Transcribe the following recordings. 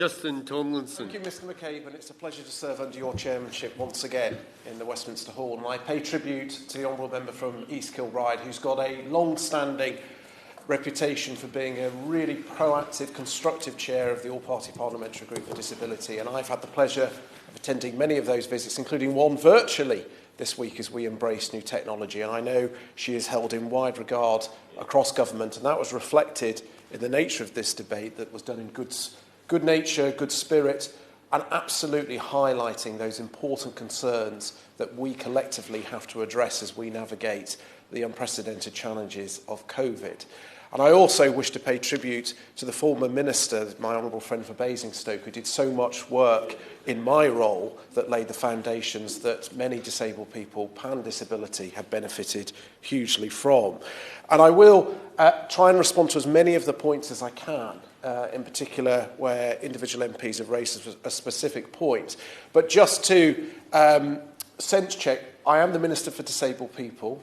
Justin Tomlinson. Thank you, Mr McCabe, and it's a pleasure to serve under your chairmanship once again in the Westminster Hall. And I pay tribute to the honourable member from East Kilbride, who's got a long-standing reputation for being a really proactive, constructive chair of the All-Party Parliamentary Group for Disability. And I've had the pleasure of attending many of those visits, including one virtually this week as we embrace new technology. And I know she is held in wide regard across government, and that was reflected in the nature of this debate that was done in good nature, good spirit, and absolutely highlighting those important concerns that we collectively have to address as we navigate the unprecedented challenges of COVID. And I also wish to pay tribute to the former minister, my honourable friend for Basingstoke, who did so much work in my role that laid the foundations that many disabled people, pan-disability, have benefited hugely from. And I will try and respond to as many of the points as I can, in particular where individual MPs have raised a specific point. But just to sense check, I am the Minister for Disabled People,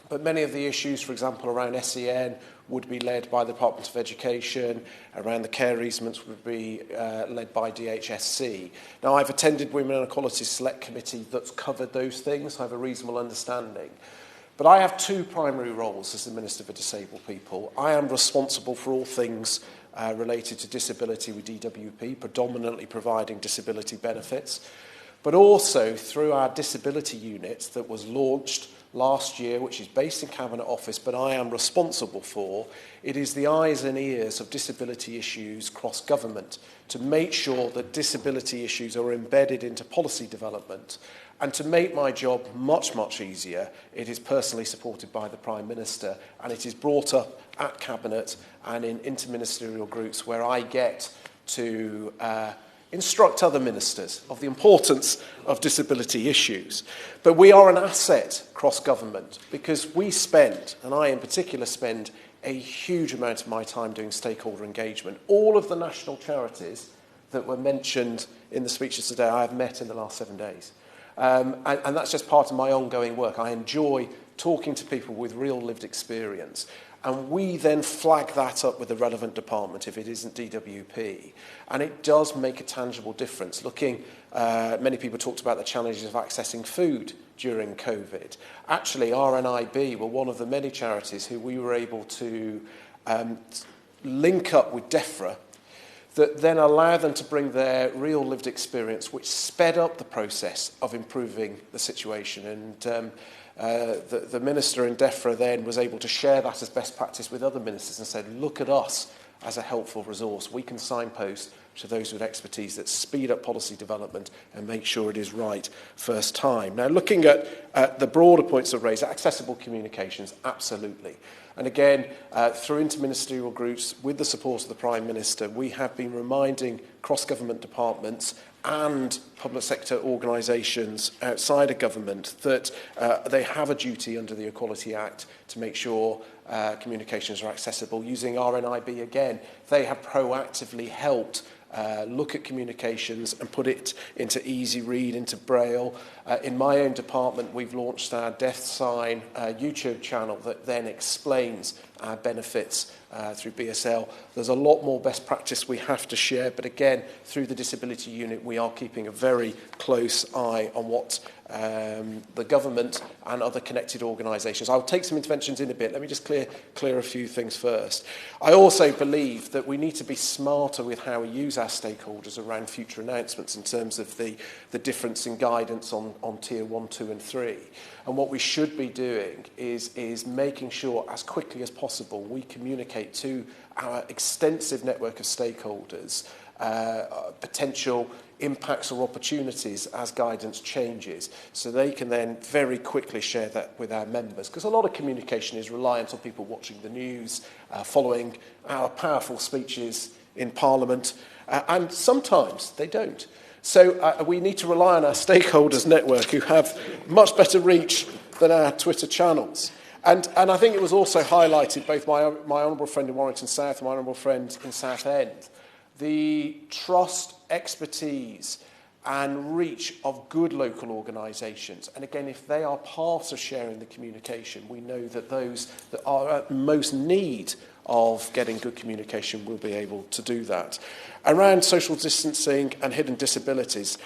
but many of the issues, for example, around SEN would be led by the Department of Education, around the care easements would be led by DHSC. Now, I've attended Women and Equality Select Committee that's covered those things, so I have a reasonable understanding. But I have two primary roles as the Minister for Disabled People. I am responsible for all things related to disability with DWP, predominantly providing disability benefits, but also through our disability unit that was launched last year, which is based in Cabinet Office, but I am responsible for. It is the eyes and ears of disability issues across government to make sure that disability issues are embedded into policy development. And to make my job much, much easier, it is personally supported by the Prime Minister, and it is brought up at Cabinet and in interministerial groups where I get to instruct other ministers of the importance of disability issues. But we are an asset across government because we spend, and I in particular spend, a huge amount of my time doing stakeholder engagement. All of the national charities that were mentioned in the speeches today I have met in the last 7 days. And that's just part of my ongoing work. I enjoy talking to people with real lived experience. And we then flag that up with the relevant department if it isn't DWP. And it does make a tangible difference. Many people talked about the challenges of accessing food during COVID. Actually, RNIB were one of the many charities who we were able to link up with DEFRA that then allow them to bring their real lived experience, which sped up the process of improving the situation. And the minister in DEFRA then was able to share that as best practice with other ministers and said, look at us as a helpful resource. We can signpost to those with expertise that speed up policy development and make sure it is right first time. Now, looking at the broader points of raised, accessible communications, absolutely. And again, through interministerial groups, with the support of the Prime Minister, we have been reminding cross-government departments and public sector organisations outside of government that they have a duty under the Equality Act to make sure communications are accessible. Using RNIB again, they have proactively helped look at communications and put it into easy read, into Braille. In my own department, we've launched our Death Sign YouTube channel that then explains our benefits through BSL. There's a lot more best practice we have to share, but again, through the Disability Unit, we are keeping a very close eye on what the government and other connected organisations. I'll take some interventions in a bit. Let me just clear a few things first. I also believe that we need to be smarter with how we use our stakeholders around future announcements in terms of the difference in guidance on Tier 1, 2 and 3. And what we should be doing is making sure as quickly as possible we communicate to our extensive network of stakeholders potential impacts or opportunities as guidance changes, so they can then very quickly share that with our members. Because a lot of communication is reliant on people watching the news, following our powerful speeches in Parliament, and sometimes they don't. So we need to rely on our stakeholders network who have much better reach than our Twitter channels. And I think it was also highlighted, both my honourable friend in Warrington South and my honourable friend in Southend, the trust, expertise and reach of good local organisations. And again, if they are part of sharing the communication, we know that those that are at most need of getting good communication, we'll be able to do that. Around social distancing and hidden disabilities,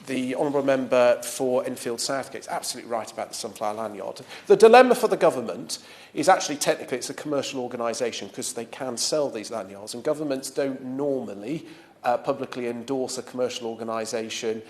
the Honourable Member for Enfield Southgate is absolutely right about the Sunflower Lanyard. The dilemma for the government is actually technically it's a commercial organisation because they can sell these lanyards, and governments don't normally publicly endorse a commercial organisation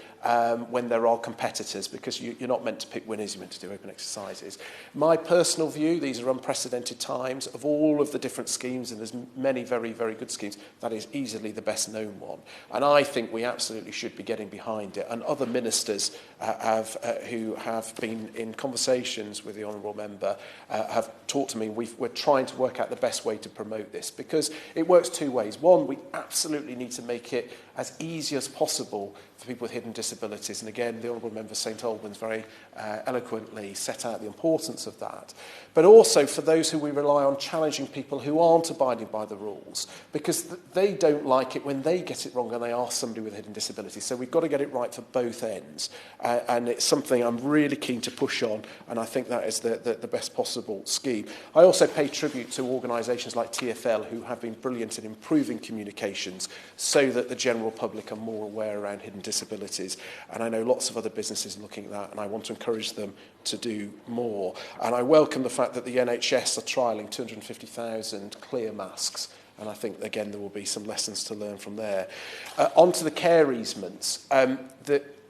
when there are competitors, because you're not meant to pick winners, you're meant to do open exercises. My personal view, these are unprecedented times. Of all of the different schemes, and there's many very, very good schemes, that is easily the best known one. And I think we absolutely should be getting behind it. And other ministers who have been in conversations with the Honourable Member have talked to me. We're trying to work out the best way to promote this, because it works two ways. One, we absolutely need to make it as easy as possible for people with hidden disabilities. And again, the Honourable Member St Albans very eloquently set out the importance of that. But also for those who we rely on challenging people who aren't abiding by the rules, because they don't like it when they get it wrong and they ask somebody with a hidden disability. So we've got to get it right for both ends. And it's something I'm really keen to push on, and I think that is the best possible scheme. I also pay tribute to organisations like TfL, who have been brilliant in improving communications so that the general public are more aware around hidden disabilities. And I know lots of other businesses looking at that, and I want to encourage them to do more. And I welcome the fact that the NHS are trialling 250,000 clear masks. And I think, again, there will be some lessons to learn from there. On to the care easements.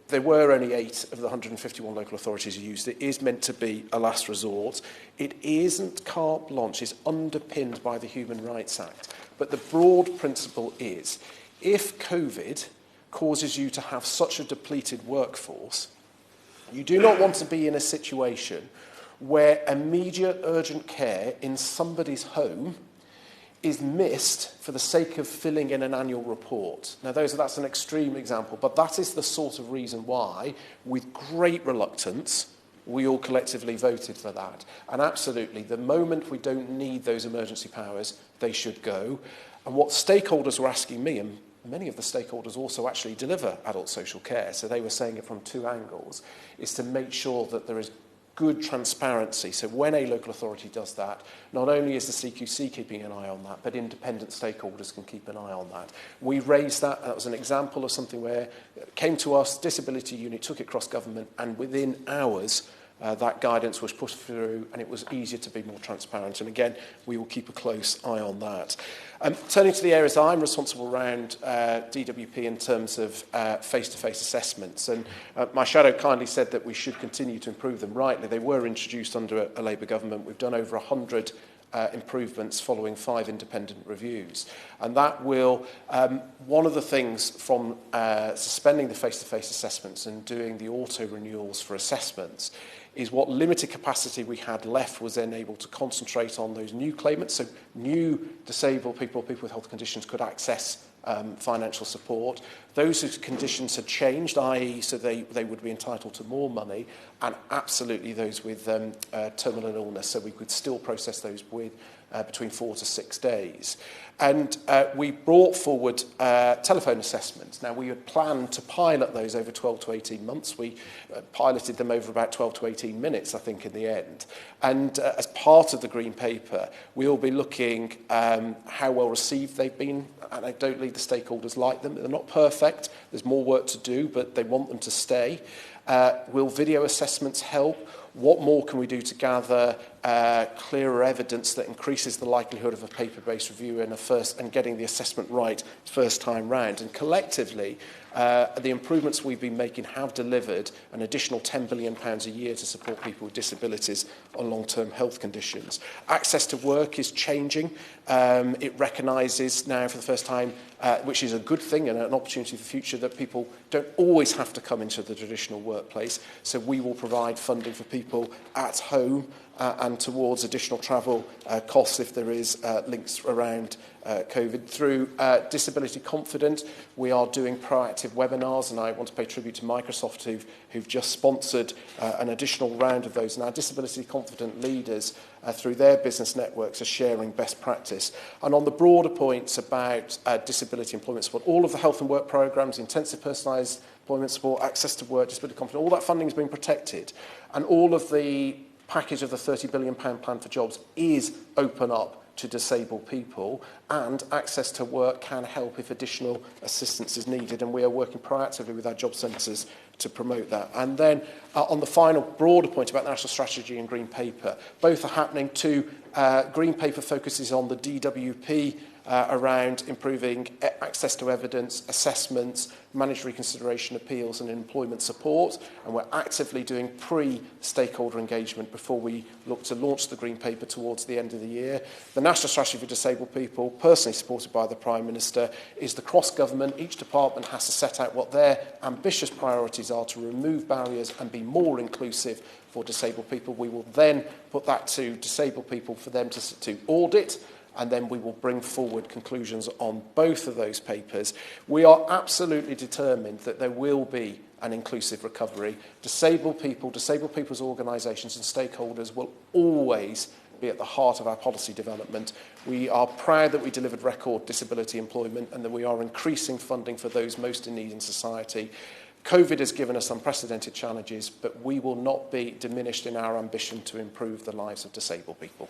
There were only 8 of the 151 local authorities who used it. It is meant to be a last resort. It isn't carte blanche. It's underpinned by the Human Rights Act. But the broad principle is, if COVID causes you to have such a depleted workforce, you do not want to be in a situation where immediate urgent care in somebody's home is missed for the sake of filling in an annual report. Now, that's an extreme example, but that is the sort of reason why, with great reluctance, we all collectively voted for that. And absolutely, the moment we don't need those emergency powers, they should go. And what stakeholders were asking me, and many of the stakeholders also actually deliver adult social care, so they were saying it from 2 angles, is to make sure that there is good transparency. So when a local authority does that, not only is the CQC keeping an eye on that, but independent stakeholders can keep an eye on that. We raised that. That was an example of something where it came to us, disability unit took it cross government, and within hours, that guidance was pushed through, and it was easier to be more transparent. And again, we will keep a close eye on that. Turning to the areas that I'm responsible around DWP in terms of face-to-face assessments. And my shadow kindly said that we should continue to improve them. Rightly, they were introduced under a Labour government. We've done over 100 improvements following 5 independent reviews. And that will, one of the things from suspending the face-to-face assessments and doing the auto-renewals for assessments is what limited capacity we had left was then able to concentrate on those new claimants. So new disabled people, people with health conditions could access financial support. Those whose conditions had changed, i.e. so they would be entitled to more money, and absolutely those with terminal illness, so we could still process those with between 4 to 6 days. And we brought forward telephone assessments. Now, we had planned to pilot those over 12 to 18 months. We piloted them over about 12 to 18 minutes, I think, in the end. And as part of the Green Paper, we'll be looking how well received they've been. Anecdotally, the stakeholders like them. They're not perfect. There's more work to do, but they want them to stay. Will video assessments help? What more can we do to gather clearer evidence that increases the likelihood of a paper-based review and getting the assessment right first time round? And collectively, the improvements we've been making have delivered an additional £10 billion a year to support people with disabilities on long-term health conditions. Access to work is changing. It recognises now for the first time, which is a good thing and an opportunity for the future, that people don't always have to come into the traditional workplace. So we will provide funding for people at home and towards additional travel costs if there is links around COVID. Through Disability Confident, we are doing proactive webinars, and I want to pay tribute to Microsoft who've just sponsored an additional round of those. And our Disability Confident leaders, through their business networks, are sharing best practice. And on the broader points about disability employment support, all of the health and work programmes, intensive personalised employment support, access to work, disability confident, all that funding is being protected. And all of the package of the £30 billion plan for jobs is open up to disabled people, and access to work can help if additional assistance is needed, and we are working proactively with our job centres to promote that. And then on the final broader point about national strategy and green paper, both are happening. Green paper focuses on the DWP around improving access to evidence, assessments, managed reconsideration appeals and employment support, and we're actively doing pre-stakeholder engagement before we look to launch the green paper towards the end of the year. The National Strategy for Disabled People, personally supported by the Prime Minister, is the cross-government. Each department has to set out what their ambitious priorities are to remove barriers and be more inclusive for disabled people. We will then put that to disabled people for them to audit, and then we will bring forward conclusions on both of those papers. We are absolutely determined that there will be an inclusive recovery. Disabled people's organisations and stakeholders will always be at the heart of our policy development. We are proud that we delivered record disability employment and that we are increasing funding for those most in need in society. COVID has given us unprecedented challenges, but we will not be diminished in our ambition to improve the lives of disabled people.